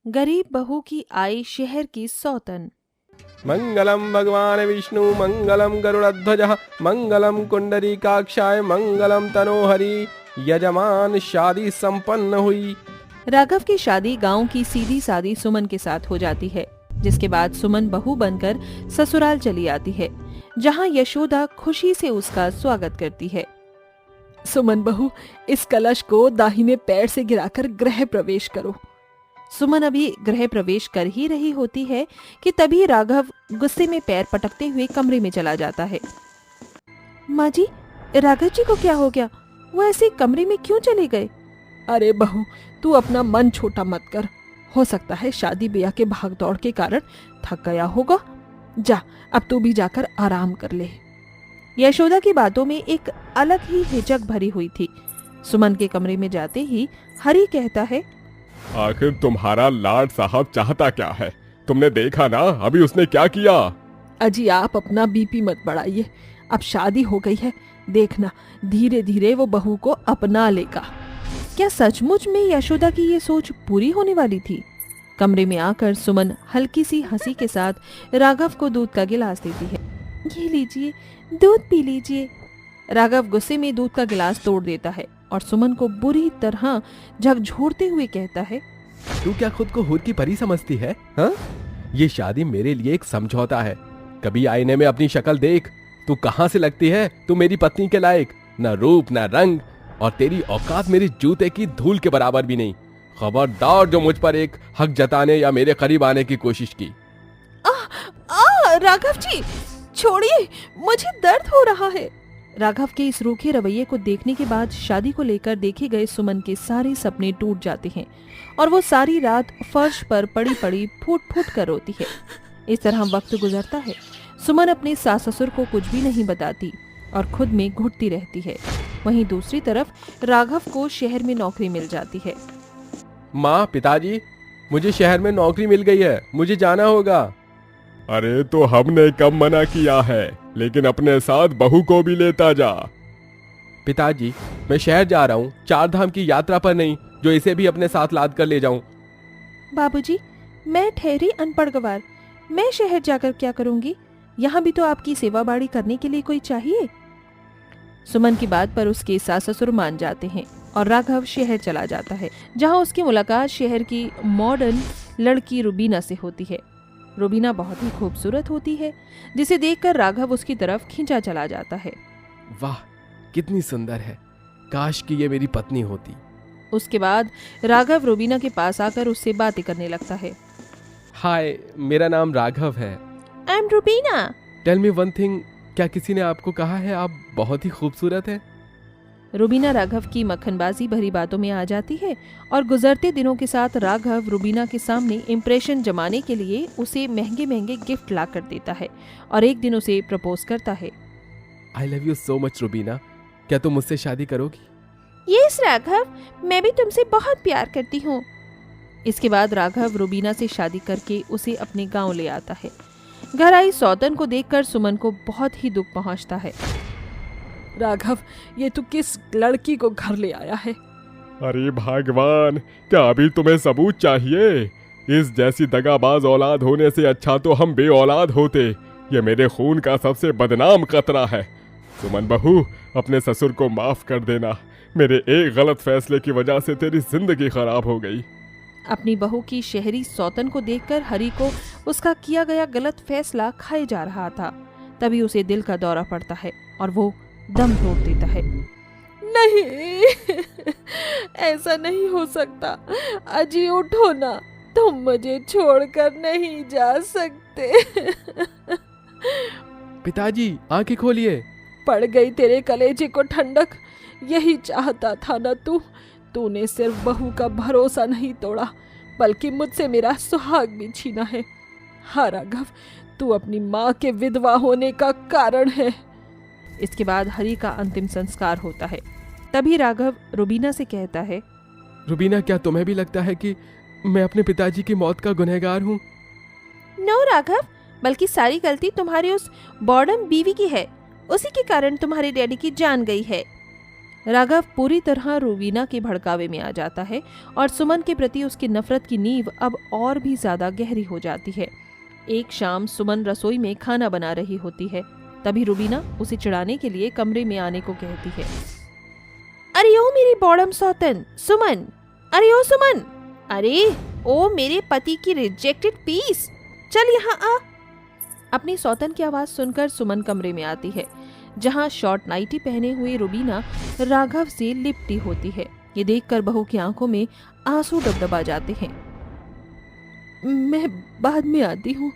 गरीब बहू की आई शहर की सौतन। मंगलम भगवान विष्णु मंगलम गरुड़ध्वजः मंगलम कुंडरीकाक्षाय मंगलम तनोहरि। यजमान शादी संपन्न हुई। राघव की शादी गांव की सीधी सादी सुमन के साथ हो जाती है, जिसके बाद सुमन बहू बनकर ससुराल चली आती है, जहां यशोदा खुशी से उसका स्वागत करती है। सुमन बहू, इस कलश को दाहिने पैर से गिराकर गृह प्रवेश करो। सुमन अभी गृह प्रवेश कर ही रही होती है कि तभी राघव गुस्से में पैर पटकते हुए कमरे में चला जाता है। माँ जी, राघव जी को क्या हो गया? वो ऐसे कमरे में क्यों चले गए? अरे बहू, तू अपना मन छोटा मत कर। हो सकता है शादी ब्याह के भागदौड़ के कारण थक गया होगा। जा, अब तू भी जाकर आराम कर ले। यशोदा की बातों में एक अलग ही हिचक भरी हुई थी। सुमन के कमरे में जाते ही हरि कहता है, आखिर तुम्हारा लाड साहब चाहता क्या है? तुमने देखा ना अभी उसने क्या किया। अजी, आप अपना बीपी मत बढ़ाइए। अब शादी हो गई है, देखना धीरे धीरे वो बहू को अपना लेगा। क्या सचमुच में यशोदा की ये सोच पूरी होने वाली थी? कमरे में आकर सुमन हल्की सी हंसी के साथ राघव को दूध का गिलास देती है। ये लीजिए, दूध पी लीजिए। राघव गुस्से में दूध का गिलास तोड़ देता है और सुमन को बुरी तरह झकझोरते हुए कहता है, तू क्या खुद को हुर की परी समझती है? हाँ? ये शादी मेरे लिए एक समझौता है। कभी आईने में अपनी शक्ल देख। तू कहाँ से लगती है? तू मेरी पत्नी के लायक न रूप न रंग, और तेरी औकात मेरी जूते की धूल के बराबर भी नहीं। खबरदार जो मुझ पर एक हक जताने या मेरे करीब आने की कोशिश की। राघव जी, छोड़िए, मुझे दर्द हो रहा है। राघव के इस रूखे रवैये को देखने के बाद शादी को लेकर देखे गए सुमन के सारे सपने टूट जाते हैं और वो सारी रात फर्श पर पड़ी पड़ी फूट फूट कर रोती है। इस तरह वक्त गुजरता है। सुमन अपने सास ससुर को कुछ भी नहीं बताती और खुद में घुटती रहती है। वहीं दूसरी तरफ राघव को शहर में नौकरी मिल जाती है। माँ, पिताजी, मुझे शहर में नौकरी मिल गई है, मुझे जाना होगा। अरे तो हमने कब मना किया है, लेकिन अपने साथ बहू को भी लेता जा। पिताजी, मैं शहर जा रहा हूँ, 4 धाम की यात्रा पर नहीं, जो इसे भी अपने साथ लाद कर ले जाऊं। बाबूजी, मैं ठहरी अनपढ़ गवार, मैं शहर जाकर क्या करूंगी? यहाँ भी तो आपकी सेवा बाड़ी करने के लिए कोई चाहिए। सुमन की बात पर उसके सास ससुर मान जाते हैं और राघव शहर चला जाता है, जहाँ उसकी मुलाकात शहर की मॉडर्न लड़की रुबीना से होती है। रुबीना बहुत ही खूबसूरत होती है, जिसे देखकर राघव उसकी तरफ खींचा चला जाता है। वाह, कितनी सुंदर है, काश कि ये मेरी पत्नी होती। उसके बाद राघव रुबीना के पास आकर उससे बातें करने लगता है। हाय, मेरा नाम राघव है। I am Rubina. Tell me one thing, क्या किसी ने आपको कहा है आप बहुत ही खूबसूरत हैं? रुबीना राघव की मक्खनबाजी भरी बातों में आ जाती है और गुजरते दिनों के साथ राघव रुबीना के सामने इम्प्रेशन जमाने के लिए उसे महंगे महंगे गिफ्ट ला कर देता है और एक दिन उसे प्रपोज करता है। I love you so much Rubina, क्या तुम मुझसे शादी करोगी? यस राघव, मैं भी तुमसे बहुत प्यार करती हूँ। इसके बाद राघव रुबीना से शादी करके उसे अपने गाँव ले आता है। घर आई सौतन को देखकर सुमन को बहुत ही दुख पहुँचता है। राघव, ये तू किस लड़की को घर ले आया है? अरे भगवान, क्या अभी तुम्हें सबूत चाहिए? इस जैसी दगाबाज औलाद होने से अच्छा तो हम बे औलाद होते। ये मेरे खून का सबसे बदनाम कतरा है। सुमन बहू, अपने ससुर को माफ कर देना। मेरे एक गलत फैसले की वजह से तेरी जिंदगी खराब हो गई। अपनी बहू की शहरी सौतन को देखकर हरि को उसका किया गया गलत फैसला खाए जा रहा था। तभी उसे दिल का दौरा पड़ता है और वो दम तोड़ देता है। नहीं, ऐसा नहीं हो सकता। अजी, उठो ना, तुम मुझे छोड़कर नहीं जा सकते। पिताजी, आंखें खोलिए। पड़ गई तेरे कलेजे को ठंडक। यही चाहता था ना तूने सिर्फ बहू का भरोसा नहीं तोड़ा, बल्कि मुझसे मेरा सुहाग भी छीना है। हाँ राघव, तू अपनी माँ के विधवा होने का कारण है। इसके बाद हरि का अंतिम संस्कार होता है। तभी राघव रुबीना से कहता है, रुबीना, क्या तुम्हें भी लगता है कि मैं अपने पिताजी की मौत का गुनहगार हूँ? नो राघव, बल्कि सारी गलती तुम्हारी उस बॉर्डम बीवी की है। उसी के कारण तुम्हारे डैडी की जान गई है। राघव पूरी तरह रूबीना के भड़कावे में आ जाता है और सुमन के प्रति उसकी नफरत की नींव अब और भी ज्यादा गहरी हो जाती है। एक शाम सुमन रसोई में खाना बना रही होती है। तभी रूबीना उसे चिढ़ाने के लिए कमरे में आने को कहती है। अरे ओ मेरी बॉडम सौतन सुमन, अरे ओ सुमन, अरे ओ मेरे पति की रिजेक्टेड पीस, चल यहाँ आ। अपनी सौतन की आवाज सुनकर सुमन कमरे में आती है, जहाँ शॉर्ट नाइटी पहने हुए रूबीना राघव से लिपटी होती है। ये देखकर बहू की आंखों में आंसू डबडबा जाते हैं। मैं बाद में आती हूँ।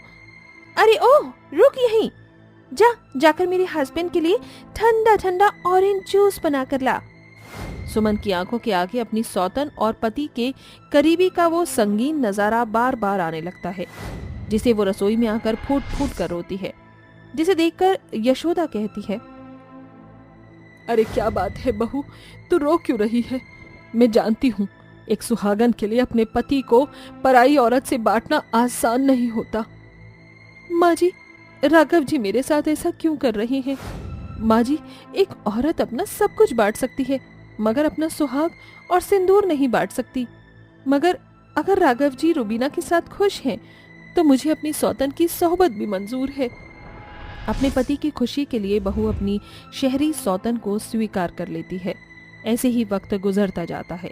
अरे ओह रुक यहीं, जाकर मेरे हस्बैंड के लिए ठंडा ठंडा ऑरेंज जूस बना कर ला। सुमन की आंखों के आगे अपनी सौतन और पति के करीबी का वो संगीन नजारा बार बार आने लगता है, जिसे वो रसोई में आकर फूट फूट कर रोती है। जिसे देखकर यशोदा कहती है, अरे क्या बात है बहू, तू रो क्यों रही है? मैं जानती हूँ एक सुहागन के लिए अपने पति को पराई औरत से बांटना आसान नहीं होता। माँ जी, राघव जी मेरे साथ ऐसा क्यों कर रही हैं? माँ जी, एक औरत अपना सब कुछ बांट सकती है, मगर अपना सुहाग और सिंदूर नहीं बांट सकती। मगर अगर राघव जी रूबीना के साथ खुश हैं, तो मुझे अपनी सौतन की सोहबत भी मंजूर है। अपने पति की खुशी के लिए बहू अपनी शहरी सौतन को स्वीकार कर लेती है। ऐसे ही वक्त गुजरता जाता है।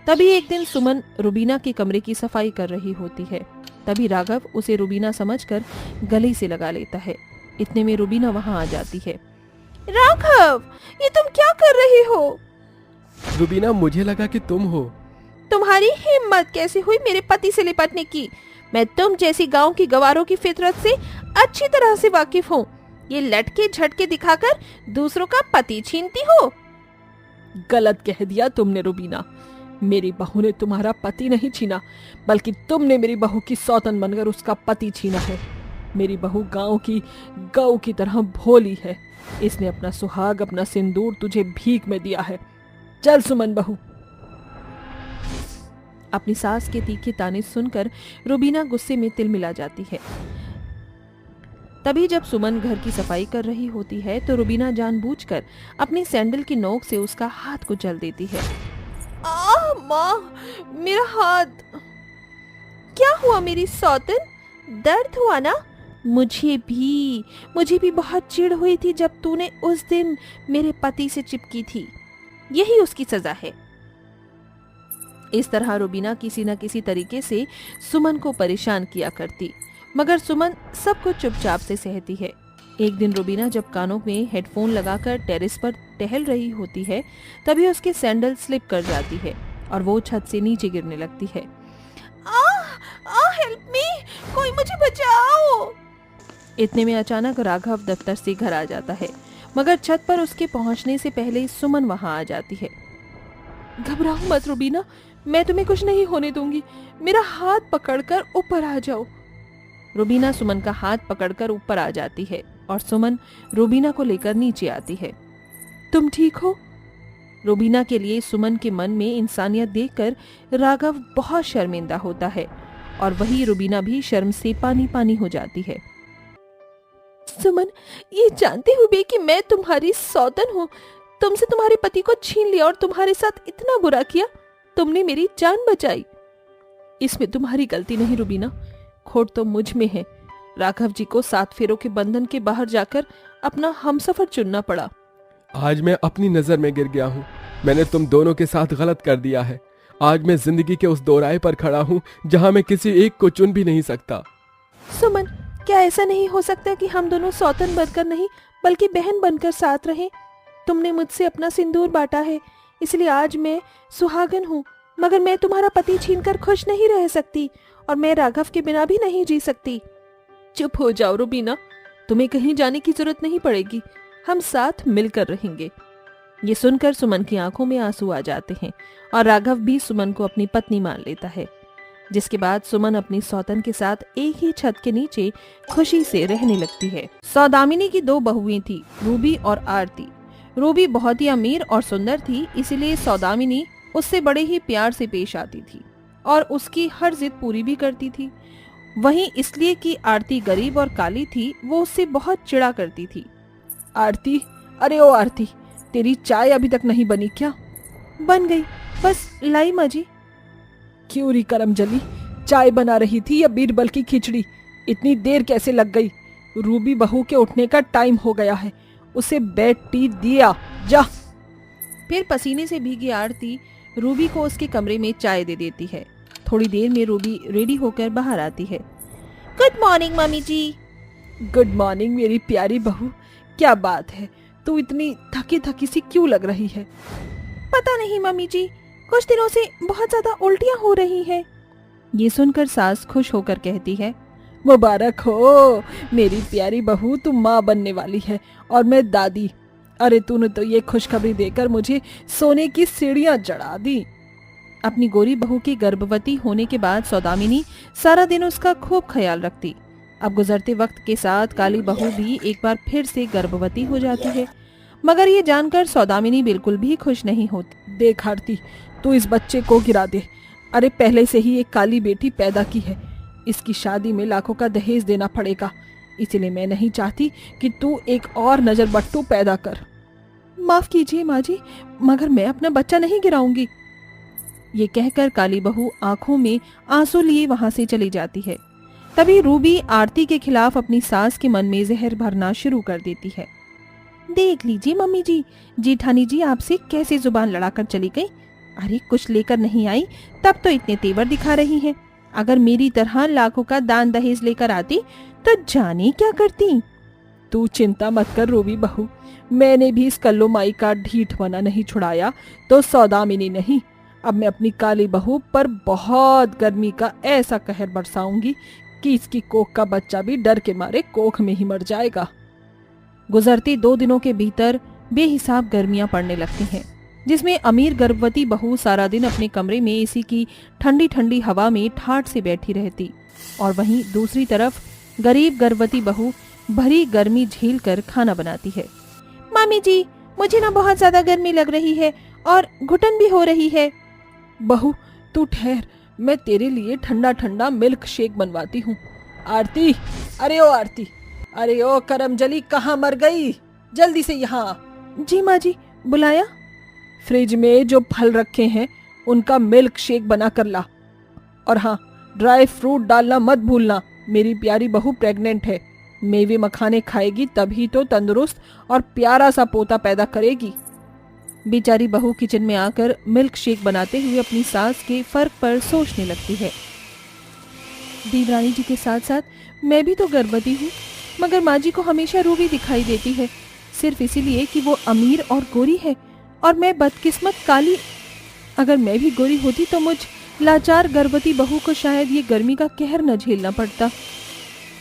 तभी एक दिन सुमन रूबीना के कमरे की सफाई कर रही होती है। तभी राघव उसे रूबीना समझकर गले से लगा लेता है। इतने में रूबीना वहां आ जाती है। राघव, ये तुम क्या कर रहे हो? रूबीना, मुझे लगा कि तुम हो। तुम्हारी हिम्मत कैसे हुई मेरे पति से लिपटने की? मैं तुम जैसी गांव की गवारों की फितरत से अच्छी तरह से वाकिफ हूँ। ये लटके झटके दिखाकर दूसरों का पति छीनती हो। गलत कह दिया तुमने रूबीना, मेरी बहू ने तुम्हारा पति नहीं छीना, बल्कि तुमने मेरी बहू की सौतन बनकर उसका पति छीना है। मेरी बहू गांव की गौ की तरह भोली है। इसने अपना सुहाग, अपना सिंदूर तुझे भीख में दिया है। चल सुमन बहू। अपनी सास के तीखे ताने सुनकर रूबीना गुस्से में तिलमिला जाती है। तभी जब सुमन घर की सफाई कर रही होती है तो रूबीना जानबूझकर अपनी सैंडल की नोक से उसका हाथ कुचल देती है। आह माँ, मेरा हाथ। क्या हुआ मेरी सौतन, दर्द हुआ ना? मुझे भी बहुत चिढ़ हुई थी जब तूने उस दिन मेरे पति से चिपकी थी। यही उसकी सजा है। इस तरह रूबीना किसी न किसी तरीके से सुमन को परेशान किया करती, मगर सुमन सब कुछ चुपचाप से सहती है। एक दिन रूबीना जब कानों में हेडफोन लगाकर टेरेस पर टहल रही होती है, तभी उसकी सैंडल स्लिप कर जाती है और वो छत से नीचे गिरने लगती है। हेल्प मी, कोई मुझे बचाओ। इतने में अचानक राघव दफ्तर से घर आ जाता है, मगर छत पर उसके पहुंचने से पहले सुमन वहां आ जाती है। घबराओ मत रूबीना, मैं तुम्हें कुछ नहीं होने दूंगी। मेरा हाथ पकड़कर ऊपर आ जाओ। रूबीना सुमन का हाथ पकड़कर ऊपर आ जाती है और सुमन रूबीना को लेकर नीचे आती है। तुम ठीक हो? रूबीना के लिए सुमन के मन में इंसानियत देखकर राघव बहुत शर्मिंदा होता है और वही रूबीना भी शर्म से पानी पानी हो जाती है। सुमन, ये जानते हुए कि मैं तुम्हारी सौतन हूँ, तुमसे तुम्हारे पति को छीन लिया और तुम्हारे साथ इतना बुरा किया, तुमने मेरी जान बचाई। इसमें तुम्हारी गलती नहीं रूबीना, खोट तो मुझ में है। राघव जी को 7 फेरों के बंधन के बाहर जाकर अपना हमसफर चुनना पड़ा। आज मैं अपनी नजर में गिर गया हूँ। मैंने तुम दोनों के साथ गलत कर दिया है। आज मैं जिंदगी के उस दोराहे पर खड़ा हूँ जहाँ मैं किसी एक को चुन भी नहीं सकता। सुमन, क्या ऐसा नहीं हो सकता कि हम दोनों सौतन बनकर नहीं बल्कि बहन बनकर साथ रहें? तुमने मुझसे अपना सिंदूर बांटा है, इसलिए आज मैं सुहागन हूँ, मगर मैं तुम्हारा पति छीनकर खुश नहीं रह सकती और मैं राघव के बिना भी नहीं जी सकती। चुप हो जाओ रूबीना, तुम्हें कहीं जाने की जरूरत नहीं पड़ेगी, हम साथ मिलकर रहेंगे। ये सुनकर सुमन की आंखों में आंसू आ जाते हैं और राघव भी सुमन को अपनी पत्नी मान लेता है, जिसके बाद सुमन अपनी सौतन के साथ एक ही छत के नीचे खुशी से रहने लगती है। सौदामिनी की 2 बहुएं थी, रूबी और आरती। रूबी बहुत ही अमीर और सुंदर थी, इसीलिए सौदामिनी उससे बड़े ही प्यार से पेश आती थी और उसकी हर जिद पूरी भी करती थी। वहीं इसलिए कि आरती गरीब और काली थी, वो उससे बहुत चिढ़ा करती थी। आरती, अरे ओ आरती, तेरी चाय अभी तक नहीं बनी क्या? बन गई, बस लाई माँ जी। क्यों री करमजली, चाय बना रही थी या बीरबल की खिचड़ी? इतनी देर कैसे लग गई? रूबी बहू के उठने का टाइम हो गया है, उसे बेड टी दिया, जा। फिर पसीने से भीगी आरती रूबी को उसके कमरे में चाय दे देती है। थोड़ी देर में रूबी रेडी होकर बाहर आती है। गुड मॉर्निंग मम्मी जी। गुड मॉर्निंग मेरी प्यारी बहू। क्या बात है, तू इतनी थकी थकी सी क्यों लग रही है? पता नहीं मम्मी जी, कुछ दिनों से बहुत ज्यादा उल्टियां हो रही हैं। ये सुनकर सास खुश होकर कहती है, मुबारक हो मेरी प्यारी बहू, तू माँ बनने वाली है और मैं दादी। अरे तूने तो ये खुशखबरी देकर मुझे सोने की सीढ़ियां चढ़ा दी। अपनी गोरी बहू के गर्भवती होने के बाद सौदामिनी सारा दिन उसका खूब ख्याल रखती। अब गुजरते वक्त के साथ काली बहू भी एक बार फिर से गर्भवती हो जाती है, मगर ये जानकर सौदामिनी बिल्कुल भी खुश नहीं होती। देख आरती, तू इस बच्चे को गिरा दे। अरे पहले से ही एक काली बेटी पैदा की है, इसकी शादी में लाखों का दहेज देना पड़ेगा, इसलिए मैं नहीं चाहती कि तू एक और नजर बट्टू पैदा कर। माफ कीजिए माँ जी, मगर मैं अपना बच्चा नहीं गिराऊंगी। ये कहकर काली बहू आंखों में आंसू लिए वहां से चली जाती है। तभी रूबी आरती के खिलाफ अपनी सास के मन में जहर भरना शुरू कर देती है। देख लीजिए मम्मी जी, जेठानी जी आपसे कैसे जुबान लड़ाकर चली गई। अरे कुछ लेकर नहीं आई तब तो इतने तेवर दिखा रही हैं। अगर मेरी तरह लाखों का दान दहेज लेकर आती तो जाने क्या करती। तू चिंता मत कर रूबी बहू, मैंने भी इस कल्लो माई का ढीठ बना नहीं छुड़ाया तो सौदामिनी नहीं। अब मैं अपनी काली बहू पर बहुत गर्मी का ऐसा कहर बरसाऊंगी कि इसकी कोख का बच्चा भी डर के मारे कोख में ही मर जाएगा। गुजरते 2 दिनों के भीतर बेहिसाब गर्मियां पड़ने लगती हैं, जिसमें अमीर गर्भवती बहू सारा दिन अपने कमरे में एसी की ठंडी ठंडी हवा में ठाठ से बैठी रहती, और वहीं दूसरी तरफ गरीब गर्भवती बहू भरी गर्मी झेल कर खाना बनाती है। मामी जी, मुझे ना बहुत ज्यादा गर्मी लग रही है और घुटन भी हो रही है। बहू तू ठहर, मैं तेरे लिए ठंडा ठंडा मिल्क शेक बनवाती हूँ। आरती, अरे ओ आरती, अरे ओ करमजली, कहाँ मर गई? जल्दी से यहाँ। जी माँ जी, बुलाया? फ्रिज में जो फल रखे हैं उनका मिल्क शेक बना कर ला, और हाँ, ड्राई फ्रूट डालना मत भूलना। मेरी प्यारी बहू प्रेग्नेंट है, मेवे मखाने खाएगी तभी तो तंदुरुस्त और प्यारा सा पोता पैदा करेगी। बेचारी बहू किचन में आकर मिल्क शेक बनाते हुए अपनी सास के फर्क पर सोचने लगती है। देवरानी जी के साथ साथ मैं भी तो गर्भवती हूँ, मगर माँ जी को हमेशा रूबी दिखाई देती है, सिर्फ इसीलिए कि वो अमीर और गोरी है और मैं बदकिस्मत काली। अगर मैं भी गोरी होती तो मुझ लाचार गर्भवती बहू को शायद ये गर्मी का कहर न झेलना पड़ता।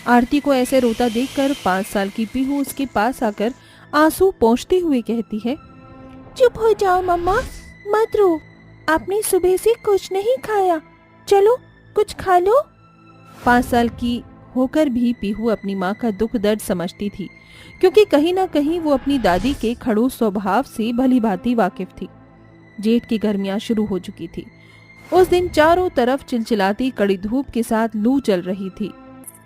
आरती को ऐसे रोता देखकर 5 साल की पीहू उसके पास आकर आंसू पोंछते हुए कहती है, चुप हो जाओ मम्मा, मत रो। आपने सुबह से कुछ नहीं खाया, चलो कुछ खा लो। 5 साल की होकर भी पीहू अपनी माँ का दुख दर्द समझती थी, क्योंकि कहीं ना कहीं वो अपनी दादी के खड़ूस स्वभाव से भली भांति वाकिफ थी। जेठ की गर्मियां शुरू हो चुकी थी। उस दिन चारों तरफ चिलचिलाती कड़ी धूप के साथ लू चल रही थी।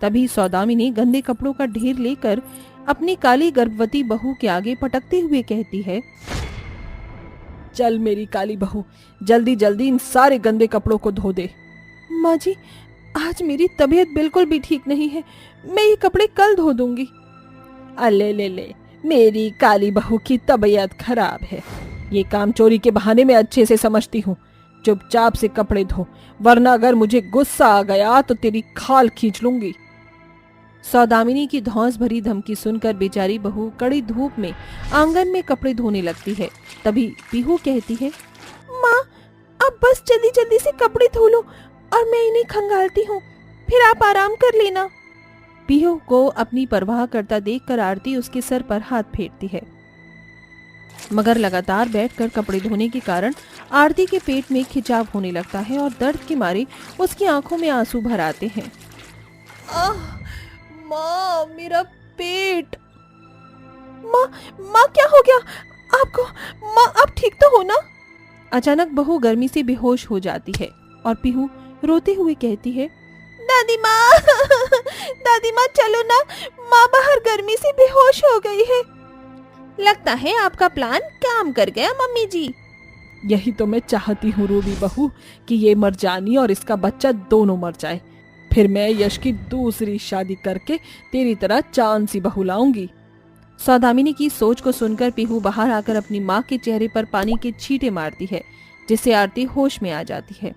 तभी सौदामिनी गंदे कपड़ों का ढेर लेकर अपनी काली गर्भवती बहू के आगे पटकते हुए कहती है, चल मेरी काली बहू, जल्दी जल्दी इन सारे गंदे कपड़ों को धो दे। माँ जी, आज मेरी तबीयत बिल्कुल भी ठीक नहीं है, मैं ये कपड़े कल धो दूंगी। अले ले ले, मेरी काली बहू की तबीयत खराब है, ये काम चोरी के बहाने में अच्छे से समझती हूँ। चुपचाप से कपड़े धो, वरना अगर मुझे गुस्सा आ गया तो तेरी खाल खींच लूंगी। सौदामिनी की धौंस भरी धमकी सुनकर बेचारी बहू कड़ी धूप में आंगन में कपड़े धोने लगती है। तभी पीहू कहती है, माँ अब बस जल्दी जल्दी से कपड़े धो लो और मैं इन्हें खंगालती हूँ, फिर आप आराम कर लेना। पीहू को अपनी परवाह करता देखकर आरती उसके सर पर हाथ फेरती है, मगर लगातार बैठकर कपड़े धोने के कारण आरती के पेट में खिंचाव होने लगता है और दर्द के मारे उसकी आंखों में आंसू भर आते हैं। माँ, मेरा पेट। माँ क्या हो गया आपको? माँ आप ठीक तो हो ना? अचानक बहू गर्मी से बेहोश हो जाती है और पीहू रोते हुए कहती है, दादी माँ दादी माँ चलो ना, माँ बाहर गर्मी से बेहोश हो गई है। लगता है आपका प्लान काम कर गया मम्मी जी। यही तो मैं चाहती हूँ रूबी बहू कि ये मरजानी और इसका बच्चा दोनों मर जाए। फिर मैं यश की दूसरी शादी करके तेरी तरह चांद सी बहू लाऊंगी। सौदामिनी की सोच को सुनकर पीहू बाहर आकर अपनी माँ के चेहरे पर पानी के छींटे मारती है, जिससे आरती होश में आ जाती है।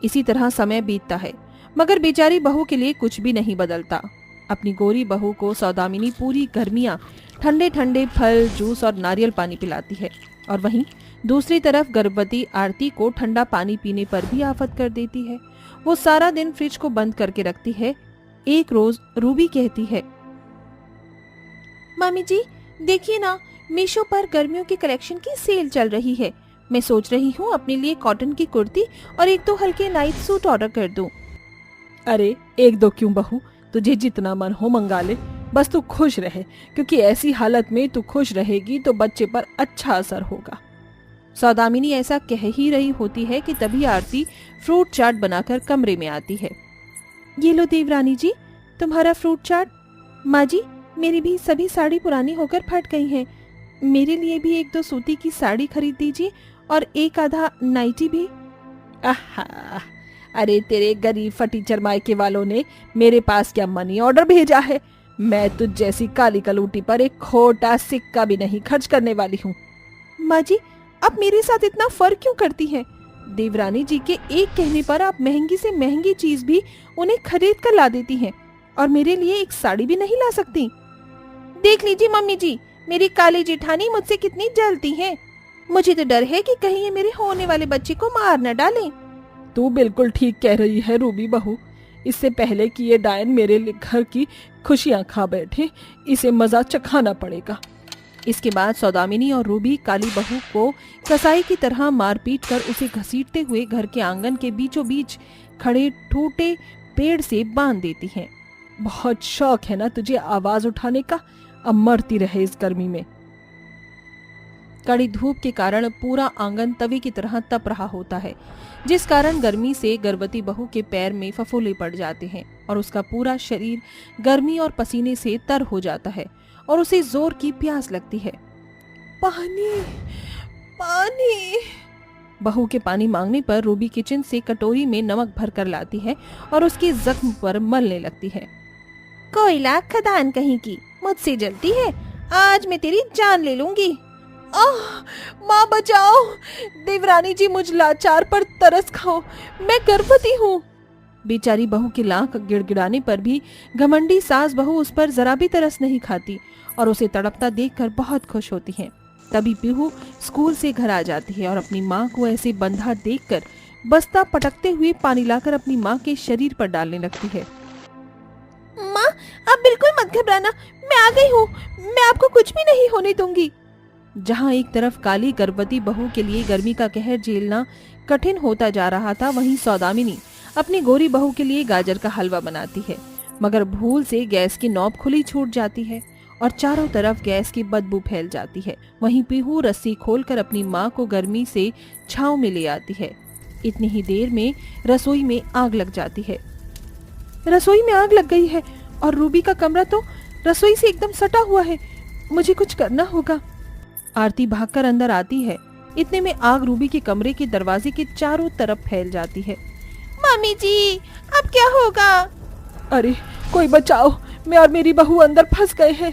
इसी तरह समय बीतता है, मगर बेचारी बहू के लिए कुछ भी नहीं बदलता। अपनी गोरी बहू को सौदामिनी पूरी गर्मियां ठंडे ठंडे फल, जूस और नारियल पानी पिलाती है, और वहीं दूसरी तरफ गर्भवती आरती को ठंडा पानी पीने पर भी आफत कर देती है। वो सारा दिन फ्रिज को बंद करके रखती है। एक रोज रूबी कहती है, मामी जी देखिए ना, मीशो पर गर्मियों के कलेक्शन की सेल चल रही है। मैं सोच रही हूँ अपने लिए कॉटन की कुर्ती और एक दो हल्के नाइट सूट ऑर्डर कर दूं। अरे एक दो क्यों बहू, तुझे जितना मन हो मंगा ले, बस तू खुश रहे, क्योंकि ऐसी हालत में तू खुश रहेगी तो बच्चे पर अच्छा असर होगा। सौदामिनी ऐसा कह ही रही होती है कि तभी आरती फ्रूट चाट बनाकर कमरे में आती है। ये लो देवरानी जी, तुम्हारा फ्रूट चाट। माँ जी, मेरी भी सभी साड़ी पुरानी होकर फट गई हैं। मेरे लिए भी एक दो सूती की साड़ी खरीद दीजिए और एक आधा नाइटी भी। आहा, अरे तेरे गरीब फटी चरमाइके वालों ने मेरे पास क्या मनी ऑर्डर भेजा है। मैं तुझ जैसी काली कलूटी पर एक खोटा सिक्का भी नहीं खर्च करने वाली हूँ। माँ जी, आप मेरे साथ इतना फर्क क्यों करती हैं? देवरानी जी के एक कहने पर आप महंगी से महंगी चीज भी उन्हें खरीद कर ला देती हैं, और मेरे लिए एक साड़ी भी नहीं ला सकती। देख लीजिए मम्मी जी, मेरी काली जेठानी मुझसे कितनी जलती हैं। मुझे तो डर है कि कहीं ये मेरे होने वाले बच्चे को मार न डालें। तू बिल्कुल ठीक कह रही है रूबी बहू। इससे पहले कि ये डायन मेरे घर की खुशियां खा बैठे, इसे मजा चखाना पड़ेगा। इसके बाद सौदामिनी और रूबी काली बहू को कसाई की तरह मारपीट कर उसे घसीटते हुए घर के आंगन के बीचों बीच खड़े टूटे पेड़ से बांध देती हैं। बहुत शौक है ना तुझे आवाज उठाने का, अब मरती रहे इस गर्मी में। कड़ी धूप के कारण पूरा आंगन तवे की तरह तप रहा होता है, जिस कारण गर्मी से गर्भवती बहू के पैर में फफूंदी पड़ जाते हैं और उसका पूरा शरीर गर्मी और पसीने से तर हो जाता है और उसे जोर की प्यास लगती है। पानी, पानी। बहू के पानी मांगने पर रूबी किचन से कटोरी में नमक भर कर लाती है और उसके जख्म पर मलने लगती है। कोयला खदान कहीं की, मुझसे जलती है, आज मैं तेरी जान ले लूंगी। माँ बचाओ, देवरानी जी मुझ लाचार पर तरस खाओ, मैं गर्भवती हूँ। बेचारी बहू के लाख गिड़गिड़ाने पर भी घमंडी सास बहू उस पर जरा भी तरस नहीं खाती और उसे तड़पता देखकर बहुत खुश होती है। तभी पीहू स्कूल से घर आ जाती है और अपनी माँ को ऐसे बंधा देखकर बस्ता पटकते हुए पानी लाकर अपनी माँ के शरीर पर डालने लगती है। माँ, आप बिल्कुल मत घबराना, मैं आ गई हूँ, मैं आपको कुछ भी नहीं होने दूंगी। जहाँ एक तरफ काली गर्भवती बहू के लिए गर्मी का कहर झेलना कठिन होता जा रहा था, वहीं सौदामिनी अपनी गोरी बहू के लिए गाजर का हलवा बनाती है, मगर भूल से गैस की नॉब खुली छूट जाती है और चारों तरफ गैस की बदबू फैल जाती है। वहीं पीहू रस्सी खोलकर अपनी माँ को गर्मी से छांव में ले आती है। इतनी ही देर में रसोई में आग लग जाती है। रसोई में आग लग गई है और रूबी का कमरा तो रसोई से एकदम सटा हुआ है, मुझे कुछ करना होगा। आरती भागकर अंदर आती है। इतने में आग रूबी के कमरे के दरवाजे के चारों तरफ फैल जाती है। मम्मी जी, अब क्या होगा? अरे कोई बचाओ, मैं और मेरी बहू अंदर फंस गए हैं।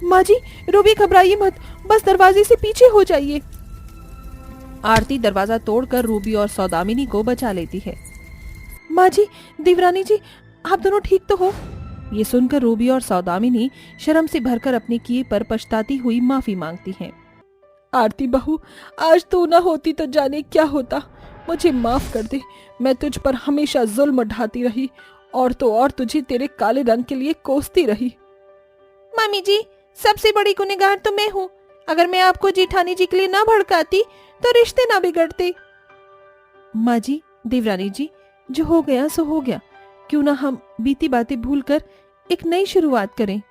माँ जी, रूबी घबराइए मत, बस दरवाजे से पीछे हो जाइए। आरती दरवाजा तोड़कर रूबी और सौदामिनी को बचा लेती है। माँ जी, देवरानी जी, आप दोनों ठीक तो हो? ये सुनकर रूबी और सौदामिनी शर्म से भरकर अपने किए पर पछताती हुई माफी मांगती हैं। आरती बहू, आज तू न होती तो जाने क्या होता, मुझे माफ कर दे। मैं तुझ पर हमेशा जुल्म ढाती रही और तो और तुझे तेरे काले रंग के लिए कोसती रही। मम्मी जी, सबसे बड़ी गुनहगार तो मैं हूँ। अगर मैं आपको जेठानी जी के लिए ना भड़काती तो रिश्ते ना बिगड़ते। माँ जी, देवरानी जी, जो हो गया सो हो गया, क्यों ना हम बीती बातें भूलकर एक नई शुरुआत करें।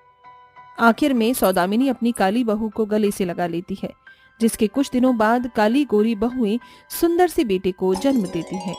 आखिर में सौदामिनी अपनी काली बहू को गले से लगा लेती है, जिसके कुछ दिनों बाद काली गोरी बहुएं सुंदर से बेटे को जन्म देती हैं।